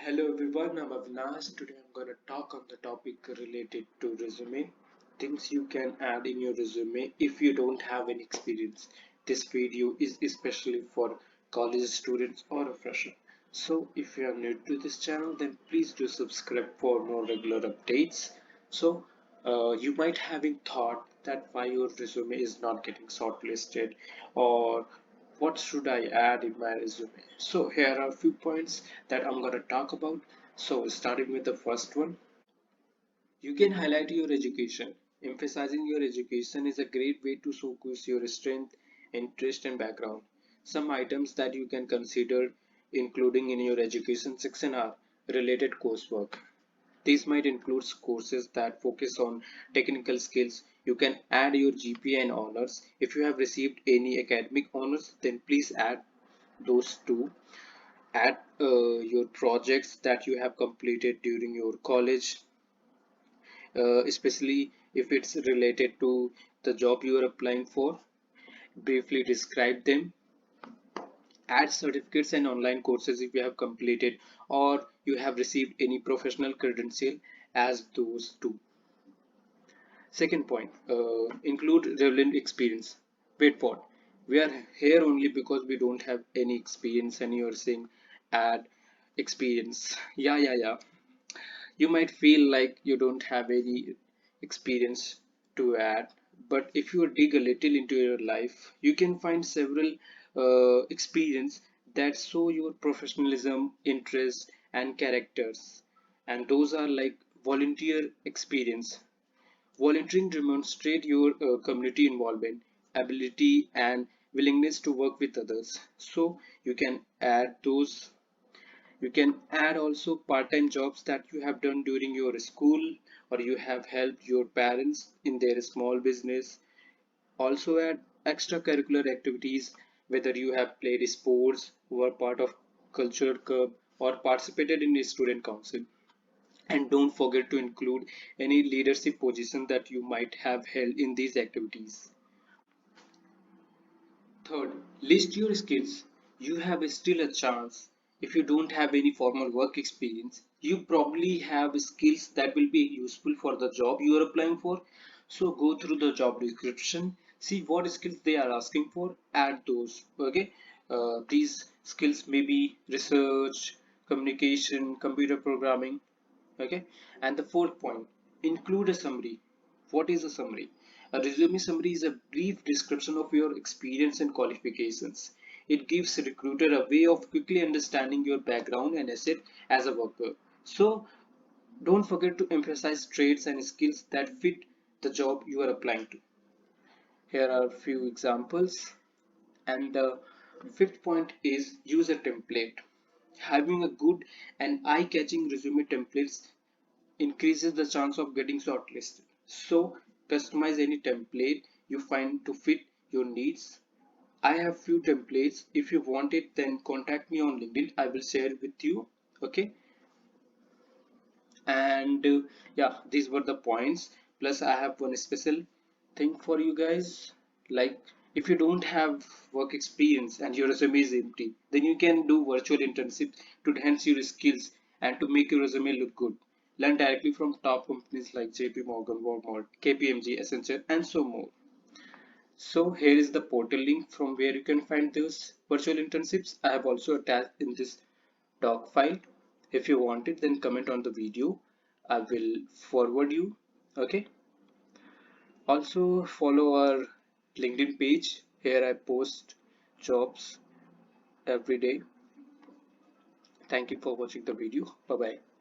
Hello everyone, I'm Avinash. Today I'm going to talk on the topic related to resume. Things you can add in your resume if you don't have any experience. This video is especially for college students or a fresher. So if you are new to this channel, then please do subscribe for more regular updates. You might having thought that why your resume is not getting shortlisted, or what should I add in my resume? So here are a few points that I'm going to talk about. So starting with the first one, you can highlight your education. Emphasizing your education is a great way to showcase your strength, interest and background. Some items that you can consider including in your education section are related coursework. These might include courses that focus on technical skills. You can add your GPA and honors. If you have received any academic honors, then please add those too. Add your projects that you have completed during your college, especially if it's related to the job you are applying for. Briefly describe them. Add certificates and online courses if you have completed or you have received any professional credential as those too. Second point, include relevant experience. Wait for. We are here only because we don't have any experience, and you're saying add experience. Yeah. You might feel like you don't have any experience to add, but if you dig a little into your life, you can find several experience that show your professionalism, interest, and characters. And those are like volunteer experience. Volunteering demonstrate your community involvement, ability, and willingness to work with others. So you can add those. You can add also part-time jobs that you have done during your school, or you have helped your parents in their small business. Also add extracurricular activities, whether you have played sports, were part of culture club, or participated in a student council. And don't forget to include any leadership position that you might have held in these activities. Third, list your skills. You have still a chance. If you don't have any formal work experience, you probably have skills that will be useful for the job you are applying for. So go through the job description, see what skills they are asking for, add those. Okay, these skills may be research, communication, computer programming. Okay, and the fourth point, include a summary. What is a summary? A resume summary is a brief description of your experience and qualifications. It gives a recruiter a way of quickly understanding your background and asset as a worker. So don't forget to emphasize traits and skills that fit the job you are applying to. Here are a few examples. And the fifth point is use a template. Having a good and eye-catching resume templates increases the chance of getting shortlisted. So customize any template you find to fit your needs. I have few templates. If you want it, then contact me on LinkedIn. I will share it with you. Okay. And yeah, these were the points. Plus, I have one special thing for you guys. Like, if you don't have work experience and your resume is empty, then you can do virtual internships to enhance your skills and to make your resume look good. Learn directly from top companies like JP Morgan, Walmart, KPMG, Accenture, and so more. So here is the portal link from where you can find those virtual internships. I have also attached in this doc file. If you want it, then comment on the video. I will forward you. Okay. Also follow our LinkedIn page. Here I post jobs every day. Thank you for watching the video. Bye bye.